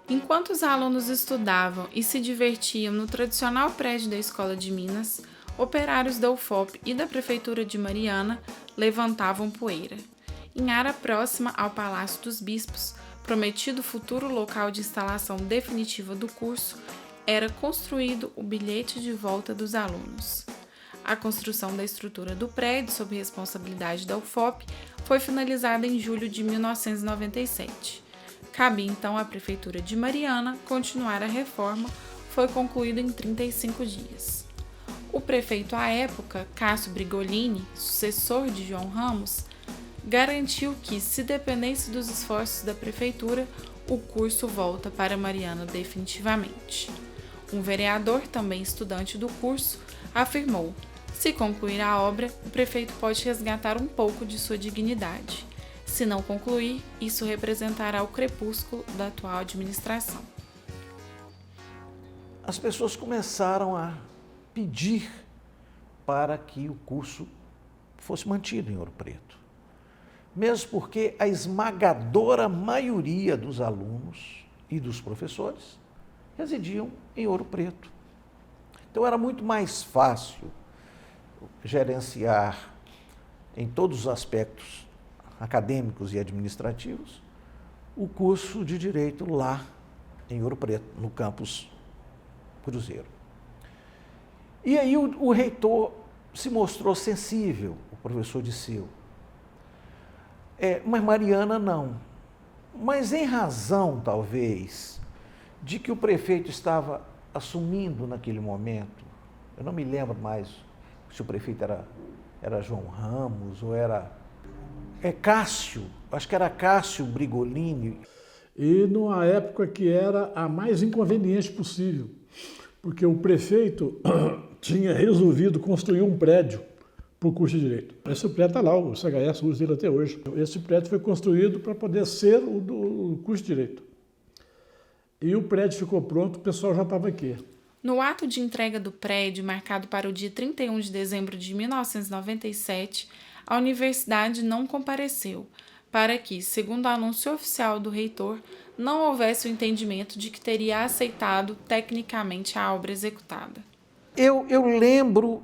Enquanto os alunos estudavam e se divertiam no tradicional prédio da Escola de Minas, operários da UFOP e da Prefeitura de Mariana levantavam poeira. Em área próxima ao Palácio dos Bispos, prometido futuro local de instalação definitiva do curso, era construído o bilhete de volta dos alunos. A construção da estrutura do prédio, sob responsabilidade da UFOP, foi finalizada em julho de 1997. Cabe então à Prefeitura de Mariana continuar a reforma, foi concluída em 35 dias. O prefeito à época, Cássio Brigolini, sucessor de João Ramos, garantiu que, se dependesse dos esforços da Prefeitura, o curso volta para Mariana definitivamente. Um vereador, também estudante do curso, afirmou: se concluir a obra, o prefeito pode resgatar um pouco de sua dignidade. Se não concluir, isso representará o crepúsculo da atual administração. As pessoas começaram a pedir para que o curso fosse mantido em Ouro Preto. Mesmo porque a esmagadora maioria dos alunos e dos professores residiam em Ouro Preto. Então era muito mais fácil gerenciar em todos os aspectos acadêmicos e administrativos o curso de Direito lá em Ouro Preto, no campus Cruzeiro. E aí o reitor se mostrou sensível, o professor Disseu. Mas Mariana não. Mas em razão, talvez, de que o prefeito estava assumindo naquele momento, eu não me lembro mais se o prefeito era João Ramos ou era Cássio, acho que era Cássio Brigolini. E numa época que era a mais inconveniente possível, porque o prefeito tinha resolvido construir um prédio para o curso de Direito. Esse prédio está lá, o CHS usa ele até hoje. Esse prédio foi construído para poder ser o do curso de Direito. E o prédio ficou pronto, o pessoal já estava aqui. No ato de entrega do prédio, marcado para o dia 31 de dezembro de 1997, a universidade não compareceu, para que, segundo o anúncio oficial do reitor, não houvesse o entendimento de que teria aceitado tecnicamente a obra executada. Eu lembro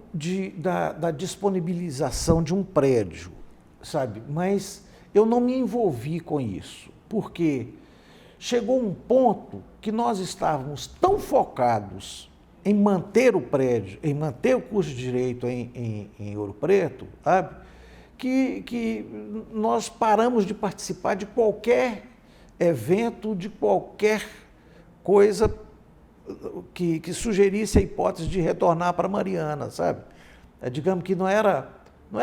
da disponibilização de um prédio, sabe? Mas eu não me envolvi com isso, porque chegou um ponto que nós estávamos tão focados em manter o prédio, em manter o curso de Direito em Ouro Preto, sabe? Que nós paramos de participar de qualquer evento, de qualquer coisa que sugerisse a hipótese de retornar para Mariana, sabe? Digamos que não era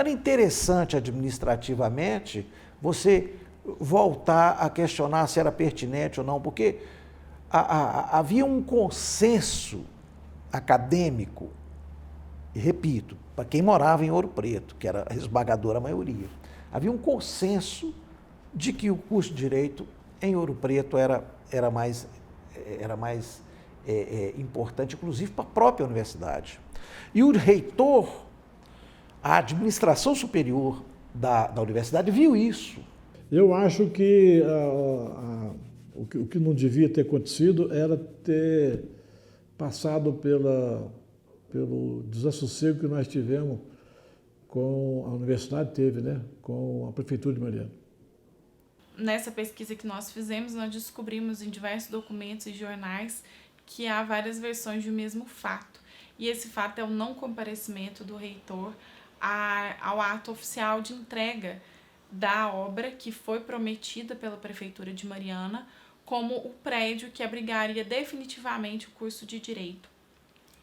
interessante administrativamente você voltar a questionar se era pertinente ou não, porque havia um consenso acadêmico, e repito, para quem morava em Ouro Preto, que era a esmagadora maioria, havia um consenso de que o curso de Direito em Ouro Preto era mais importante, inclusive para a própria universidade. E o reitor, a administração superior da universidade viu isso. Eu acho que o que não devia ter acontecido era ter passado pelo desassossego que nós tivemos com a universidade, com a Prefeitura de Mariana. Nessa pesquisa que nós fizemos, nós descobrimos em diversos documentos e jornais que há várias versões do mesmo fato. E esse fato é o não comparecimento do reitor ao ato oficial de entrega da obra que foi prometida pela Prefeitura de Mariana como o prédio que abrigaria definitivamente o curso de Direito.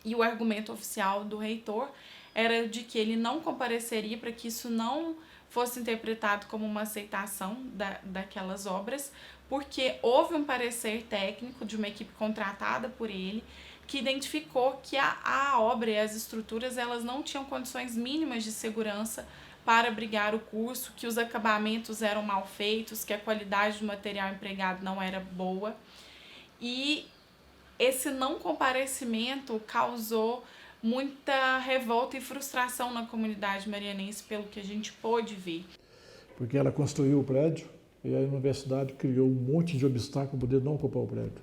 E o argumento oficial do reitor era de que ele não compareceria para que isso não fosse interpretado como uma aceitação daquelas obras, porque houve um parecer técnico de uma equipe contratada por ele que identificou que a obra e as estruturas elas não tinham condições mínimas de segurança para abrigar o curso, que os acabamentos eram mal feitos, que a qualidade do material empregado não era boa. E esse não comparecimento causou muita revolta e frustração na comunidade marianense, pelo que a gente pôde ver. Porque ela construiu o prédio e a universidade criou um monte de obstáculos para poder não ocupar o prédio.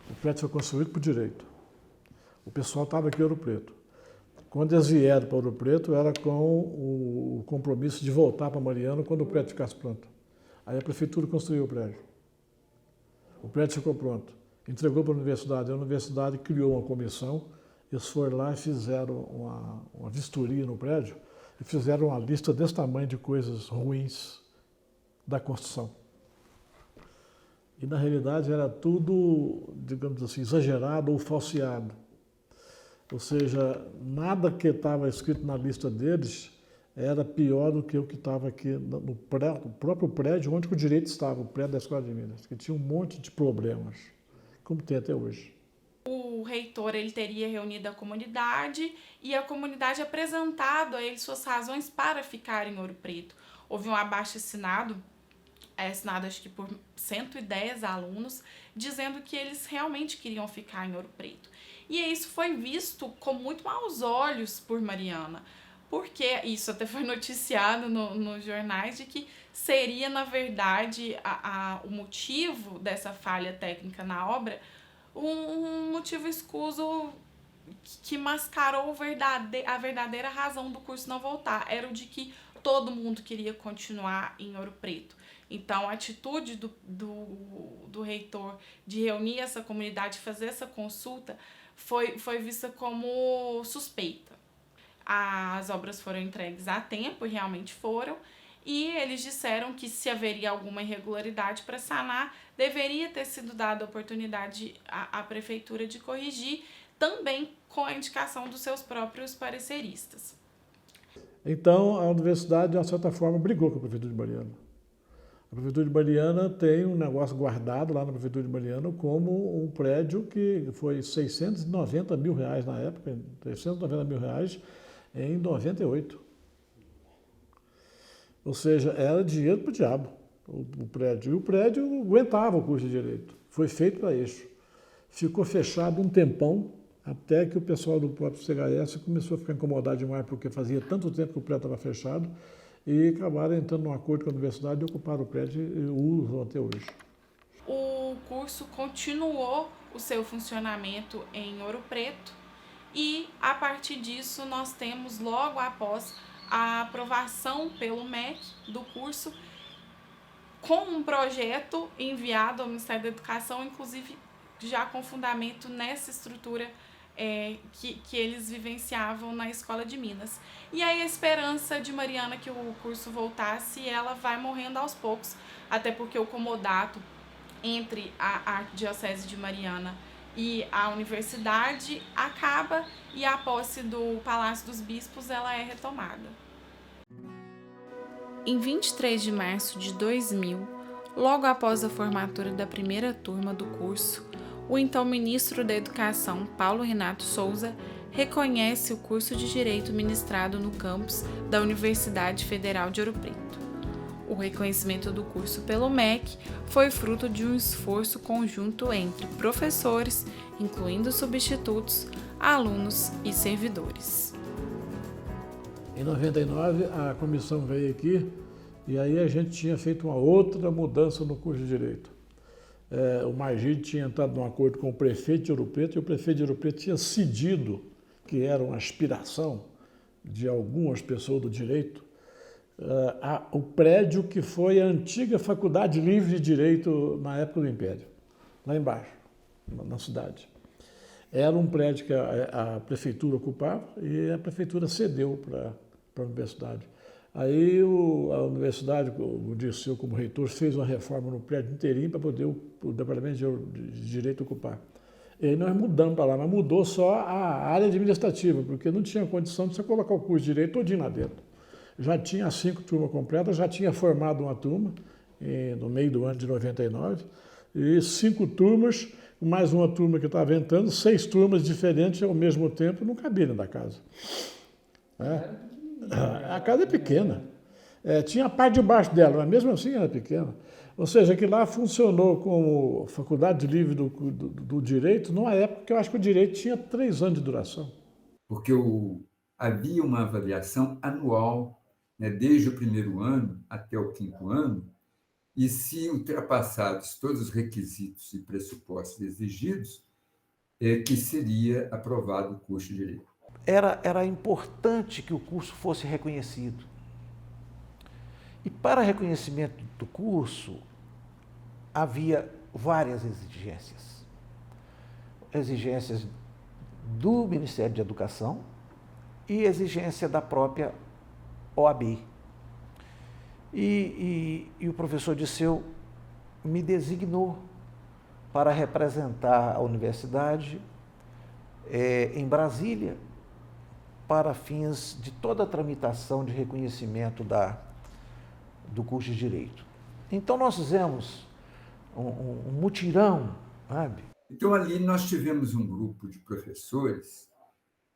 O prédio foi construído por direito. O pessoal estava aqui em Ouro Preto. Quando eles vieram para Ouro Preto, era com o compromisso de voltar para Mariana quando o prédio ficasse pronto. Aí a prefeitura construiu o prédio. O prédio ficou pronto. Entregou para a universidade criou uma comissão, eles foram lá e fizeram uma vistoria no prédio e fizeram uma lista desse tamanho de coisas ruins da construção. E na realidade era tudo, digamos assim, exagerado ou falseado. Ou seja, nada que estava escrito na lista deles era pior do que o que estava aqui no próprio prédio onde o direito estava, o prédio da Escola de Minas, que tinha um monte de problemas, como tem até hoje. O reitor ele teria reunido a comunidade e a comunidade apresentado a ele suas razões para ficar em Ouro Preto. Houve um abaixo-assinado, assinado acho que por 110 alunos, dizendo que eles realmente queriam ficar em Ouro Preto. E isso foi visto com muito maus olhos por Mariana, porque isso até foi noticiado nos jornais de que seria, na verdade, o motivo dessa falha técnica na obra um motivo escuso que mascarou a verdadeira razão do curso não voltar. Era o de que todo mundo queria continuar em Ouro Preto. Então, a atitude do reitor de reunir essa comunidade, fazer essa consulta, foi vista como suspeita. As obras foram entregues a tempo, e realmente foram, e eles disseram que se haveria alguma irregularidade para sanar, deveria ter sido dada a oportunidade à prefeitura de corrigir, também com a indicação dos seus próprios pareceristas. Então, a universidade, de uma certa forma, brigou com a prefeitura de Mariana. A prefeitura de Mariana tem um negócio guardado lá na prefeitura de Mariana como um prédio que foi R$690 mil na época, R$690 mil em 98. Ou seja, era dinheiro para o diabo, o prédio. E o prédio aguentava o curso de Direito. Foi feito para isso. Ficou fechado um tempão, até que o pessoal do próprio CHS começou a ficar incomodado demais, porque fazia tanto tempo que o prédio estava fechado, e acabaram entrando num acordo com a universidade e ocuparam o prédio e o usam até hoje. O curso continuou o seu funcionamento em Ouro Preto e, a partir disso, nós temos, logo após a aprovação pelo MEC do curso, com um projeto enviado ao Ministério da Educação, inclusive já com fundamento nessa estrutura que eles vivenciavam na Escola de Minas. E aí a esperança de Mariana que o curso voltasse, ela vai morrendo aos poucos, até porque o comodato entre a Arquidiocese de Mariana e a universidade acaba e a posse do Palácio dos Bispos ela é retomada. Em 23 de março de 2000, logo após a formatura da primeira turma do curso, o então ministro da Educação, Paulo Renato Souza, reconhece o curso de Direito ministrado no campus da Universidade Federal de Ouro Preto. O reconhecimento do curso pelo MEC foi fruto de um esforço conjunto entre professores, incluindo substitutos, alunos e servidores. Em 99, a comissão veio aqui e aí a gente tinha feito uma outra mudança no curso de Direito. O Margide tinha entrado num acordo com o prefeito de Ouro Preto e o prefeito de Ouro Preto tinha cedido, que era uma aspiração de algumas pessoas do direito, o prédio que foi a antiga Faculdade Livre de Direito na época do Império, lá embaixo, na cidade. Era um prédio que a prefeitura ocupava e a prefeitura cedeu para a universidade. Aí a universidade, o Dirceu como reitor, fez uma reforma no prédio inteirinho para poder o departamento de direito ocupar. E aí nós mudamos para lá, mas mudou só a área administrativa, porque não tinha condição de você colocar o curso de direito todinho lá dentro. Já tinha 5 turmas completas, já tinha formado uma turma no meio do ano de 99, e 5 turmas, mais uma turma que estava entrando, 6 turmas diferentes ao mesmo tempo, não cabia dentro da casa. A casa é pequena. Tinha a parte de baixo dela, mas mesmo assim era pequena. Ou seja, que lá funcionou como faculdade livre do direito, numa época que eu acho que o direito tinha 3 anos de duração. Porque havia uma avaliação anual, né, desde o primeiro ano até o 5º ano, e se ultrapassados todos os requisitos e pressupostos exigidos, que seria aprovado o curso de Direito. Era importante que o curso fosse reconhecido. E para reconhecimento do curso, havia várias exigências. Exigências do Ministério de Educação e exigência da própria OAB. E o professor Disseu me designou para representar a universidade em Brasília, para fins de toda a tramitação de reconhecimento do curso de Direito. Então nós fizemos um mutirão, sabe? Então ali nós tivemos um grupo de professores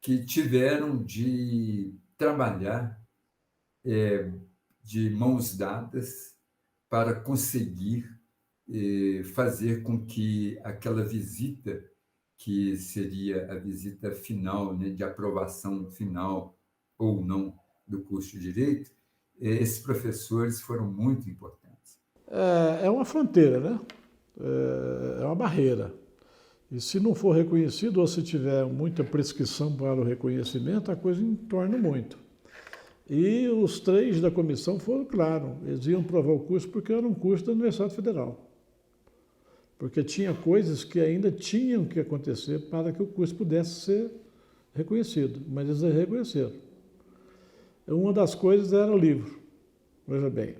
que tiveram de trabalhar de mãos dadas para conseguir fazer com que aquela visita, que seria a visita final, né, de aprovação final ou não do curso de Direito, esses professores foram muito importantes. É uma fronteira, né? É uma barreira. E se não for reconhecido ou se tiver muita prescrição para o reconhecimento, a coisa entorna muito. E os 3 da comissão foram claros, eles iam provar o curso porque era um curso da Universidade Federal. Porque tinha coisas que ainda tinham que acontecer para que o curso pudesse ser reconhecido, mas eles reconheceram. Uma das coisas era o livro. Veja bem,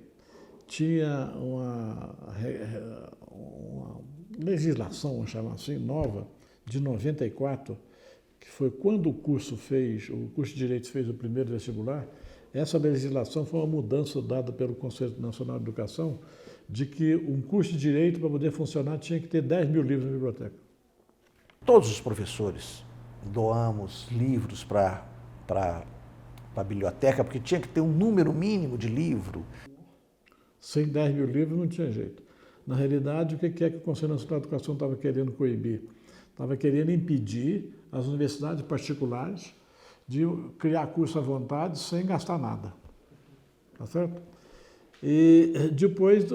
tinha uma legislação, vamos chamar assim, nova, de 94, que foi quando o curso de Direito fez o primeiro vestibular. Essa legislação foi uma mudança dada pelo Conselho Nacional de Educação, de que um curso de Direito, para poder funcionar, tinha que ter 10 mil livros na biblioteca. Todos os professores doamos livros para a biblioteca, porque tinha que ter um número mínimo de livro. Sem 10 mil livros não tinha jeito. Na realidade, o que é que o Conselho Nacional de Educação estava querendo coibir? Estava querendo impedir as universidades particulares de criar curso à vontade sem gastar nada. Tá certo? E depois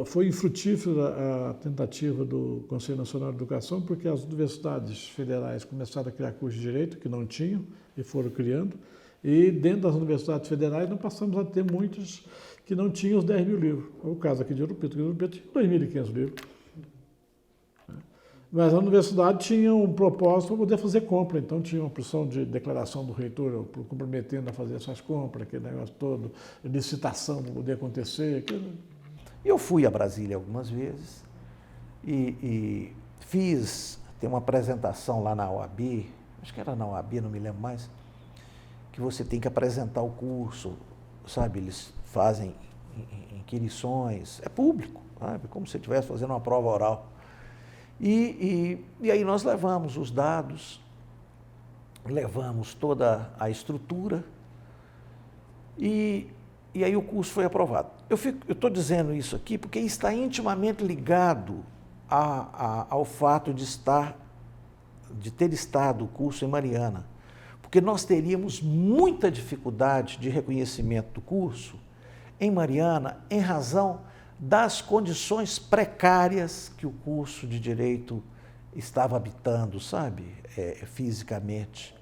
foi infrutífera a tentativa do Conselho Nacional de Educação, porque as universidades federais começaram a criar cursos de Direito, que não tinham, e foram criando. E dentro das universidades federais, nós passamos a ter muitos que não tinham os 10 mil livros. O caso aqui de Ouro Preto, tinha 2.500 livros. Mas a universidade tinha um propósito para poder fazer compra, então tinha uma opção de declaração do reitor comprometendo a fazer essas compras, aquele negócio todo, licitação para poder acontecer. Eu fui a Brasília algumas vezes e tem uma apresentação lá na OAB, acho que era na OAB, não me lembro mais, que você tem que apresentar o curso, sabe? Eles fazem inquirições, é público, sabe? Como se você estivesse fazendo uma prova oral. E aí nós levamos os dados, levamos toda a estrutura e aí o curso foi aprovado. Eu estou dizendo isso aqui porque está intimamente ligado ao fato de ter estado o curso em Mariana, porque nós teríamos muita dificuldade de reconhecimento do curso em Mariana em razão das condições precárias que o curso de Direito estava habitando, sabe, fisicamente.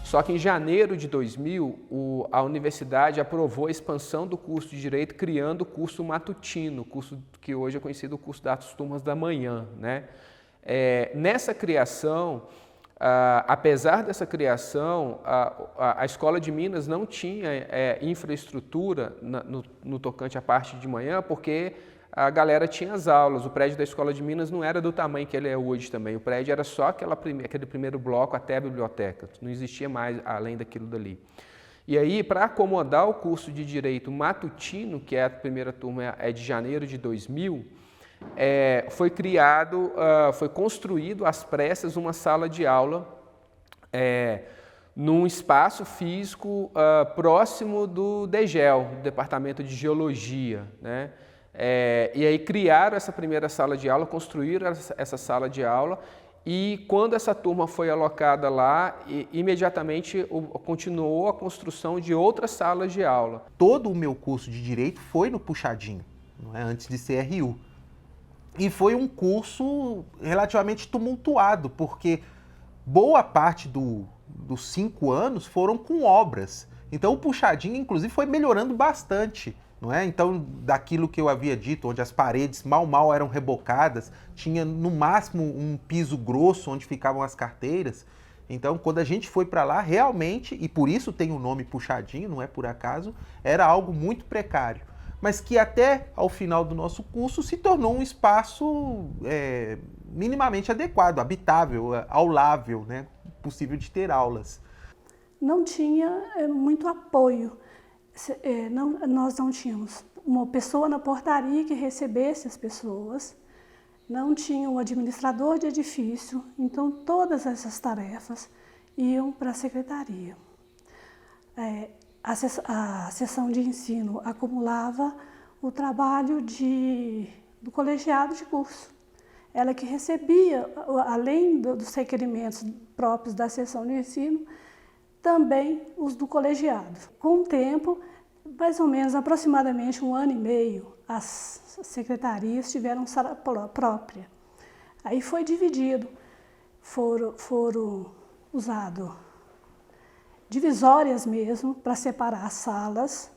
Só que em janeiro de 2000, a universidade aprovou a expansão do curso de Direito, criando o curso matutino, curso que hoje é conhecido o curso das turmas da manhã, né? Nessa criação, apesar dessa criação, a Escola de Minas não tinha infraestrutura no tocante à parte de manhã, porque a galera tinha as aulas. O prédio da Escola de Minas não era do tamanho que ele é hoje também. O prédio era só aquele primeiro bloco até a biblioteca. Não existia mais além daquilo dali. E aí, para acomodar o curso de Direito matutino, que é a primeira turma, é de janeiro de 2000, foi construído às pressas uma sala de aula num espaço físico próximo do DGEL, do Departamento de Geologia, né? E aí criaram essa primeira sala de aula, construíram essa sala de aula, e quando essa turma foi alocada lá, imediatamente continuou a construção de outras salas de aula. Todo o meu curso de Direito foi no Puxadinho, não é? Antes de ser RU. E foi um curso relativamente tumultuado, porque boa parte dos 5 anos foram com obras. Então o Puxadinho, inclusive, foi melhorando bastante. Não é? Então, daquilo que eu havia dito, onde as paredes mal eram rebocadas, tinha no máximo um piso grosso onde ficavam as carteiras. Então, quando a gente foi para lá, realmente, e por isso tem o nome Puxadinho, não é por acaso, era algo muito precário. Mas que até ao final do nosso curso se tornou um espaço minimamente adequado, habitável, aulável, né? Possível de ter aulas. Não tinha muito apoio. Nós não tínhamos uma pessoa na portaria que recebesse as pessoas, não tinha um administrador de edifício, então todas essas tarefas iam para a secretaria. A seção de ensino acumulava o trabalho do colegiado de curso. Ela que recebia, além dos requerimentos próprios da seção de ensino, também os do colegiado. Com o tempo, mais ou menos aproximadamente 1 ano e meio, as secretarias tiveram sala própria. Aí foi dividido, foram usados divisórias mesmo para separar as salas.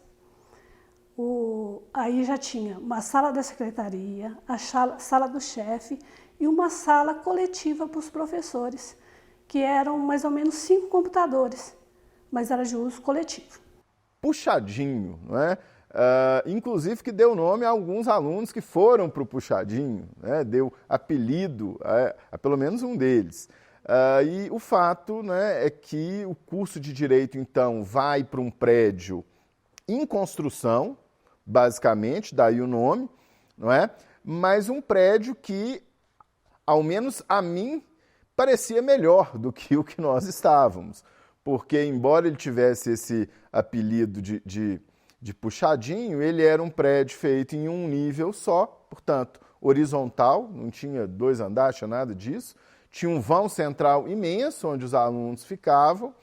Aí já tinha uma sala da secretaria, a sala do chefe e uma sala coletiva para os professores, que eram mais ou menos 5 computadores, mas era de uso coletivo. Puxadinho, não é? Inclusive que deu nome a alguns alunos que foram para o Puxadinho, né? Deu apelido a pelo menos um deles. E o fato, né, é que o curso de Direito, então, vai para um prédio em construção, basicamente, daí o nome, não é? Mas um prédio que, ao menos a mim, parecia melhor do que o que nós estávamos. Porque, embora ele tivesse esse apelido de Puxadinho, ele era um prédio feito em um nível só, portanto, horizontal, não tinha 2 andares, tinha nada disso. Tinha um vão central imenso, onde os alunos ficavam.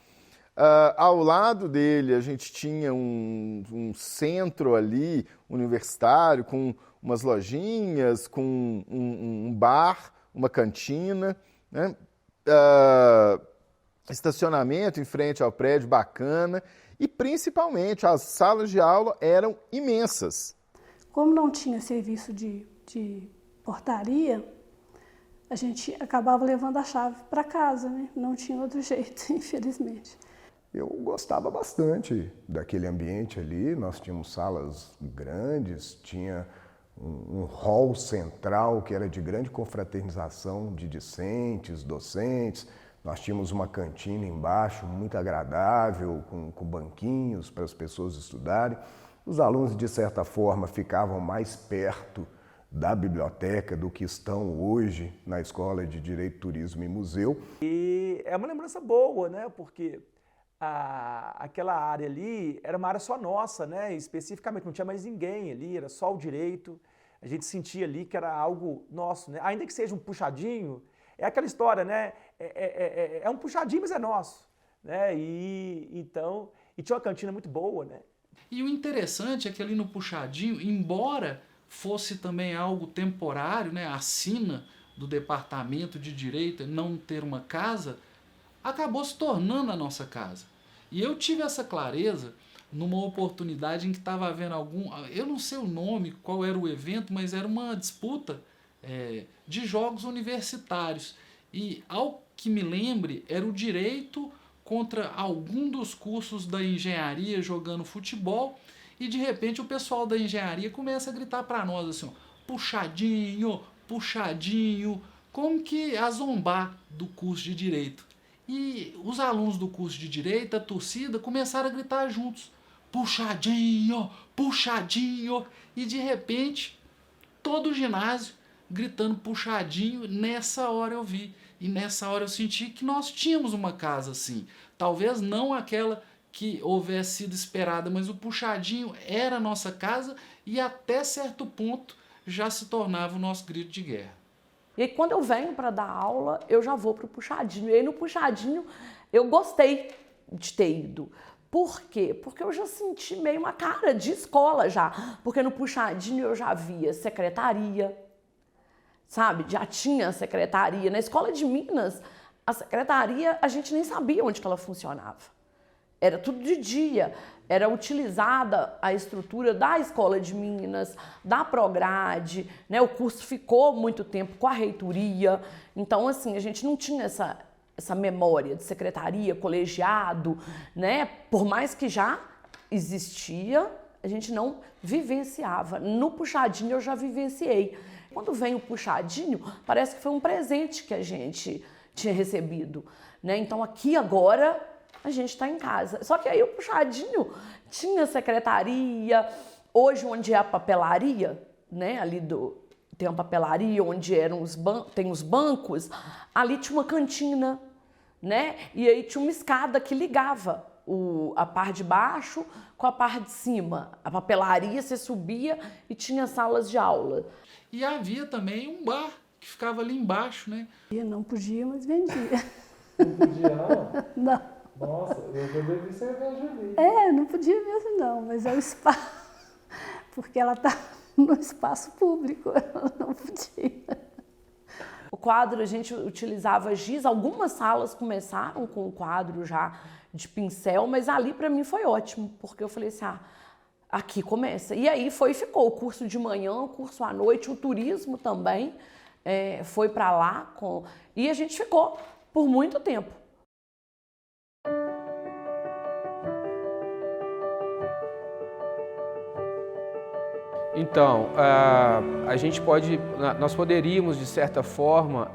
Ao lado dele, a gente tinha um centro ali, universitário, com umas lojinhas, com um bar, uma cantina, né? Estacionamento em frente ao prédio bacana e, principalmente, as salas de aula eram imensas. Como não tinha serviço de portaria, a gente acabava levando a chave para casa, né? Não tinha outro jeito, infelizmente. Eu gostava bastante daquele ambiente ali, nós tínhamos salas grandes, tinha um hall central que era de grande confraternização de discentes, docentes. Nós tínhamos uma cantina embaixo, muito agradável, com banquinhos para as pessoas estudarem. Os alunos, de certa forma, ficavam mais perto da biblioteca do que estão hoje na Escola de Direito, Turismo e Museu. E é uma lembrança boa, né? Porque aquela área ali era uma área só nossa, né? Especificamente, não tinha mais ninguém ali, era só o direito. A gente sentia ali que era algo nosso, né? Ainda que seja um puxadinho, é aquela história, né? É um puxadinho, mas é nosso, né? E tinha uma cantina muito boa, né? E o interessante é que ali no Puxadinho, embora fosse também algo temporário, né? A sina do Departamento de Direito não ter uma casa, acabou se tornando a nossa casa. E eu tive essa clareza numa oportunidade em que estava havendo eu não sei o nome, qual era o evento, mas era uma disputa de jogos universitários. E, ao que me lembre, era o direito contra algum dos cursos da engenharia jogando futebol, e de repente o pessoal da engenharia começa a gritar para nós assim, ó, puxadinho, puxadinho, como que a zombar do curso de direito. E os alunos do curso de direito, a torcida, começaram a gritar juntos, puxadinho, puxadinho, e de repente todo o ginásio gritando puxadinho. Nessa hora eu vi. E nessa hora eu senti que nós tínhamos uma casa assim. Talvez não aquela que houvesse sido esperada, mas o puxadinho era a nossa casa e até certo ponto já se tornava o nosso grito de guerra. E aí, quando eu venho para dar aula, eu já vou para o puxadinho. E aí no puxadinho eu gostei de ter ido. Por quê? Porque eu já senti meio uma cara de escola já. Porque no puxadinho eu já via secretaria, sabe? Já tinha secretaria. Na Escola de Minas, a secretaria, a gente nem sabia onde que ela funcionava. Era tudo de dia. Era utilizada a estrutura da Escola de Minas, da Prograde, né? O curso ficou muito tempo com a reitoria. Então, assim, a gente não tinha essa memória de secretaria, colegiado, né? Por mais que já existia, a gente não vivenciava. No puxadinho eu já vivenciei. Quando vem o puxadinho, parece que foi um presente que a gente tinha recebido, né? Então aqui agora a gente está em casa. Só que aí o puxadinho tinha secretaria, hoje onde é a papelaria, né? Tem uma papelaria onde tem os bancos, ali tinha uma cantina, né? E aí tinha uma escada que ligava a parte de baixo com a parte de cima. A papelaria, você subia e tinha salas de aula. E havia também um bar que ficava ali embaixo, né? Não podia, mas vendia. Não podia, não? Não. Nossa, eu bebi cerveja ali. Não podia mesmo não, mas é o espaço, porque ela está no espaço público, ela não podia. O quadro a gente utilizava giz, algumas salas começaram com o quadro já de pincel, mas ali para mim foi ótimo, porque eu falei assim, aqui começa. E aí ficou o curso de manhã, o curso à noite, o turismo também foi para lá, e a gente ficou por muito tempo. Então, nós poderíamos, de certa forma,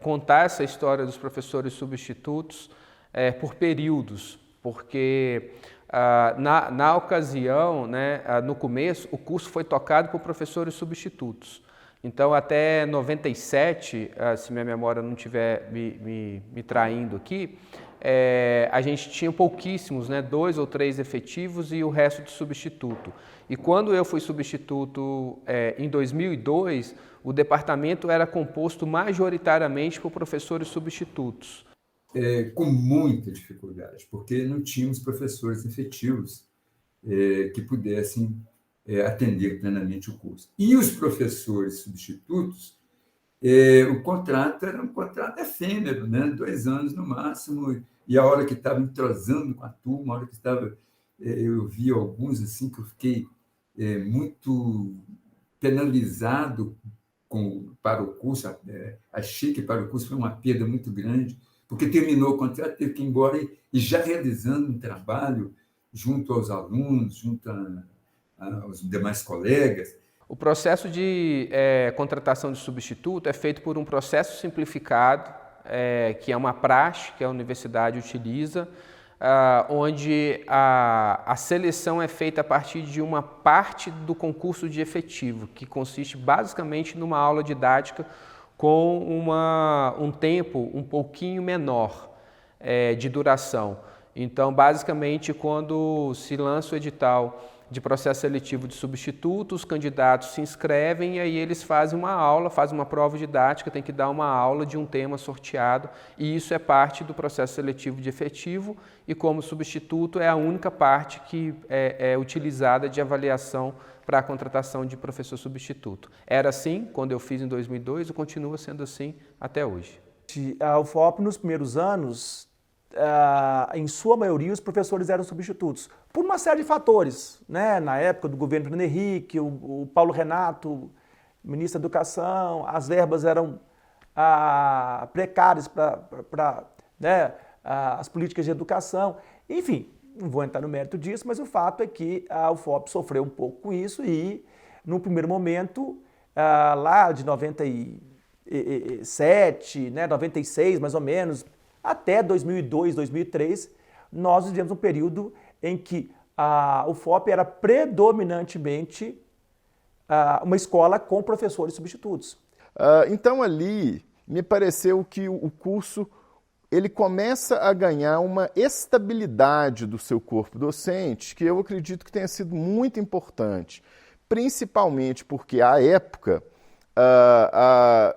contar essa história dos professores substitutos por períodos, porque na ocasião, né, no começo, o curso foi tocado por professores substitutos. Então, até 97, se minha memória não estiver me traindo aqui, a gente tinha pouquíssimos, né, 2 ou 3 efetivos e o resto de substituto. E quando eu fui substituto em 2002, o departamento era composto majoritariamente por professores substitutos. Com muita dificuldade, porque não tínhamos professores efetivos que pudessem atender plenamente o curso. E os professores substitutos, o contrato era um contrato efêmero, né? 2 anos no máximo, e a hora que estava entrosando com a turma, a hora que estava... eu vi alguns assim que eu fiquei muito penalizado para o curso, achei que para o curso foi uma perda muito grande, porque terminou o contrato, teve que ir embora e já realizando um trabalho junto aos alunos, junto aos demais colegas. O processo de contratação de substituto é feito por um processo simplificado, que é uma praxe que a universidade utiliza, onde a seleção é feita a partir de uma parte do concurso de efetivo, que consiste basicamente numa aula didática com um tempo um pouquinho menor de duração. Então, basicamente, quando se lança o edital de processo seletivo de substituto, os candidatos se inscrevem e aí eles fazem uma aula, fazem uma prova didática, tem que dar uma aula de um tema sorteado e isso é parte do processo seletivo de efetivo e como substituto é a única parte que é utilizada de avaliação para a contratação de professor substituto. Era assim quando eu fiz em 2002 e continua sendo assim até hoje. A UFOP, nos primeiros anos, em sua maioria, os professores eram substitutos, por uma série de fatores, né? Na época do governo Fernando Henrique, o Paulo Renato, ministro da Educação, as verbas eram precárias para as políticas de educação, enfim, não vou entrar no mérito disso, mas o fato é que a UFOP sofreu um pouco com isso e, no primeiro momento, lá de 97, né, 96 mais ou menos, até 2002, 2003, nós vivemos um período em que a UFOP era predominantemente uma escola com professores substitutos. Então ali me pareceu que o curso ele começa a ganhar uma estabilidade do seu corpo docente, que eu acredito que tenha sido muito importante, principalmente porque à época a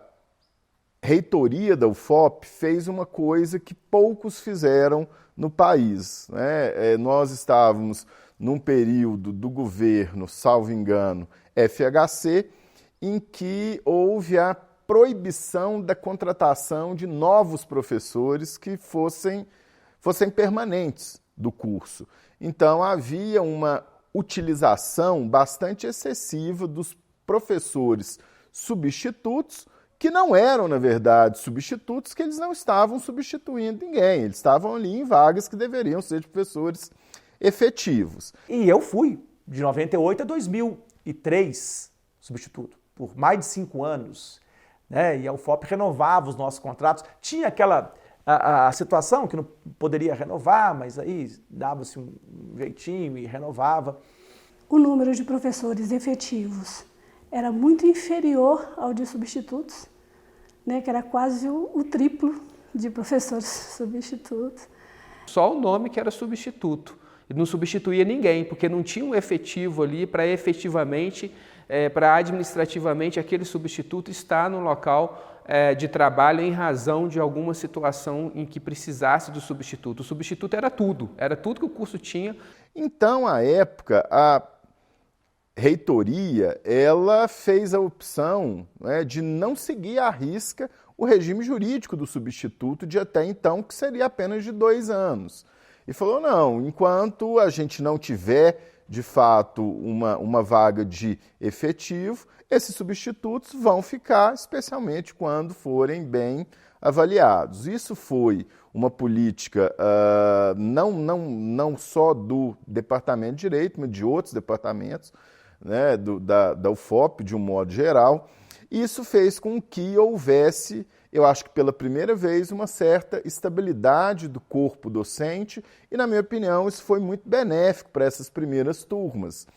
reitoria da UFOP fez uma coisa que poucos fizeram no país, né? Nós estávamos num período do governo, salvo engano, FHC, em que houve a proibição da contratação de novos professores que fossem permanentes do curso. Então, havia uma utilização bastante excessiva dos professores substitutos, que não eram, na verdade, substitutos, que eles não estavam substituindo ninguém, eles estavam ali em vagas que deveriam ser de professores efetivos. E eu fui, de 98 a 2003, substituto, por mais de 5 anos. Né? E a UFOP renovava os nossos contratos. Tinha aquela a situação que não poderia renovar, mas aí dava-se um jeitinho e renovava. O número de professores efetivos era muito inferior ao de substitutos, né? Que era quase o triplo de professores substitutos. Só o nome que era substituto. E não substituía ninguém, porque não tinha um efetivo ali para efetivamente, para administrativamente aquele substituto estar no local de trabalho em razão de alguma situação em que precisasse do substituto. O substituto era tudo que o curso tinha. Então, à época, a reitoria ela fez a opção, né, de não seguir à risca o regime jurídico do substituto de até então, que seria apenas de 2 anos. E falou, não, enquanto a gente não tiver, de fato, uma vaga de efetivo, esses substitutos vão ficar, especialmente quando forem bem avaliados. Isso foi uma política não só do Departamento de Direito, mas de outros departamentos, né, da UFOP, de um modo geral. Isso fez com que houvesse, eu acho que pela primeira vez, uma certa estabilidade do corpo docente e, na minha opinião, isso foi muito benéfico para essas primeiras turmas,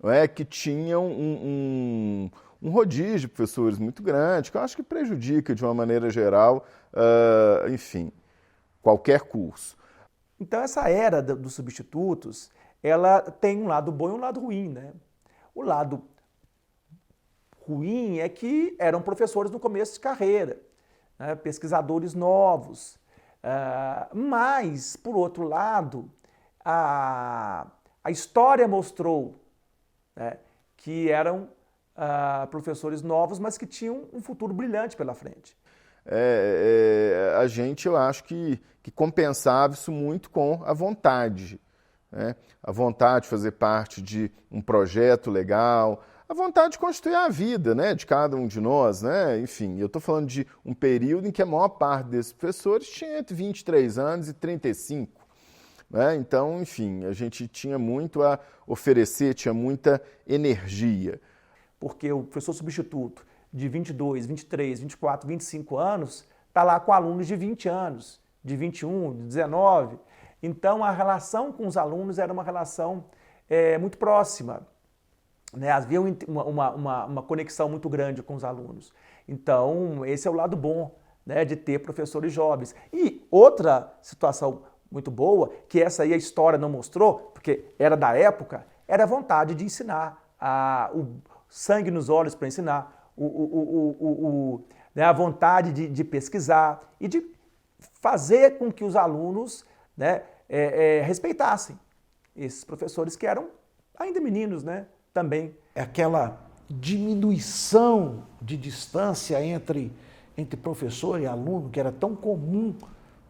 não é? Que tinham um rodízio de professores muito grande, que eu acho que prejudica, de uma maneira geral, enfim, qualquer curso. Então, essa era dos substitutos, ela tem um lado bom e um lado ruim, né? O lado ruim é que eram professores no começo de carreira, né, pesquisadores novos. Mas, por outro lado, a história mostrou, né, que eram professores novos, mas que tinham um futuro brilhante pela frente. A gente, eu acho que compensava isso muito com a vontade, né? A vontade de fazer parte de um projeto legal, a vontade de construir a vida, né, de cada um de nós, né? Enfim, eu estou falando de um período em que a maior parte desses professores tinha entre 23 anos e 35. Né? Então, enfim, a gente tinha muito a oferecer, tinha muita energia. Porque o professor substituto de 22, 23, 24, 25 anos está lá com alunos de 20 anos, de 21, de 19. Então, a relação com os alunos era uma relação muito próxima. Né? Havia uma conexão muito grande com os alunos. Então, esse é o lado bom, né, de ter professores jovens. E outra situação muito boa, que essa aí a história não mostrou, porque era da época, era a vontade de ensinar, o sangue nos olhos para ensinar, né, a vontade de pesquisar e de fazer com que os alunos, né, respeitassem esses professores que eram ainda meninos, né, também. É aquela diminuição de distância entre professor e aluno, que era tão comum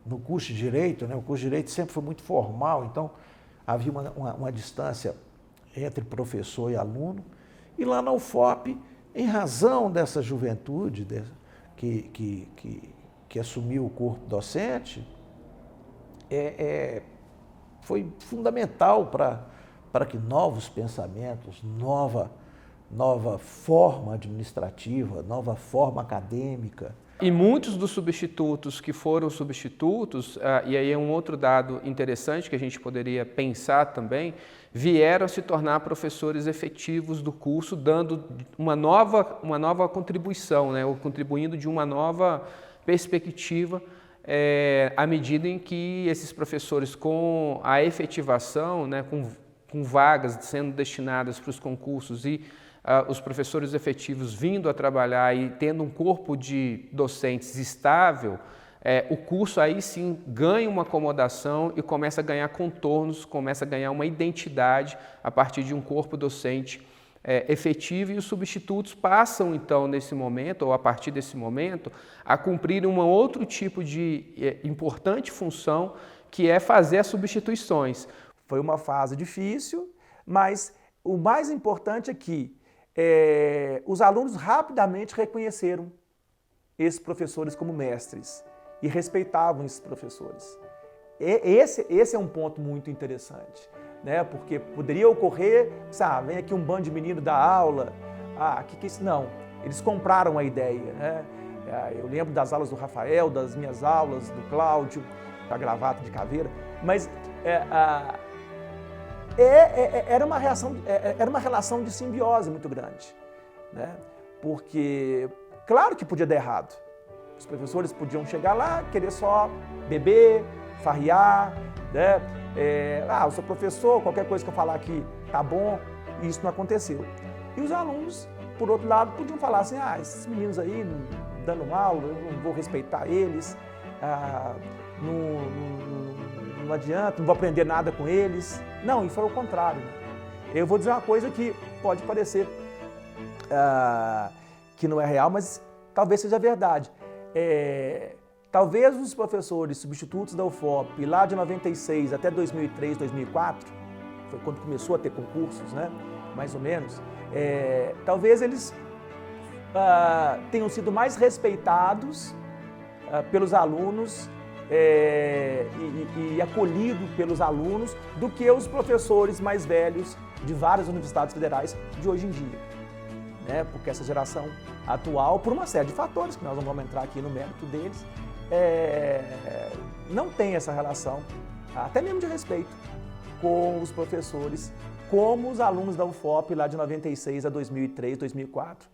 no curso de Direito, né? O curso de Direito sempre foi muito formal, então havia uma distância entre professor e aluno. E lá na UFOP, em razão dessa juventude que assumiu o corpo docente, foi fundamental para que novos pensamentos, nova forma administrativa, nova forma acadêmica E muitos dos substitutos que foram substitutos, e aí é um outro dado interessante que a gente poderia pensar também, vieram a se tornar professores efetivos do curso, dando uma nova contribuição, né, ou contribuindo de uma nova perspectiva, à medida em que esses professores, com a efetivação, né, com vagas sendo destinadas para os concursos e os professores efetivos vindo a trabalhar e tendo um corpo de docentes estável, o curso aí sim ganha uma acomodação e começa a ganhar contornos, começa a ganhar uma identidade a partir de um corpo docente efetivo, e os substitutos passam então nesse momento, ou a partir desse momento, a cumprir um outro tipo de importante função, que é fazer as substituições. Foi uma fase difícil, mas o mais importante é que os alunos rapidamente reconheceram esses professores como mestres e respeitavam esses professores. Esse é um ponto muito interessante, né? Porque poderia ocorrer, vem aqui um bando de menino dar aula, que é isso? Não, eles compraram a ideia, né? Eu lembro das aulas do Rafael, das minhas aulas, do Cláudio, da gravata de caveira, mas era uma relação de simbiose muito grande, né? Porque, claro que podia dar errado. Os professores podiam chegar lá, querer só beber, farrear, né? Eu sou professor, qualquer coisa que eu falar aqui tá bom, e isso não aconteceu. E os alunos, por outro lado, podiam falar assim, esses meninos aí dando aula, eu não vou respeitar eles, não adianta, não vou aprender nada com eles. Não, e foi o contrário. Eu vou dizer uma coisa que pode parecer que não é real, mas talvez seja verdade. Talvez os professores substitutos da UFOP, lá de 96 até 2003, 2004, foi quando começou a ter concursos, né? Mais ou menos, talvez eles tenham sido mais respeitados pelos alunos e acolhido pelos alunos do que os professores mais velhos de várias universidades federais de hoje em dia, né? Porque essa geração atual, por uma série de fatores, que nós não vamos entrar aqui no mérito deles, não tem essa relação, até mesmo de respeito, com os professores, como os alunos da UFOP lá de 96 a 2003, 2004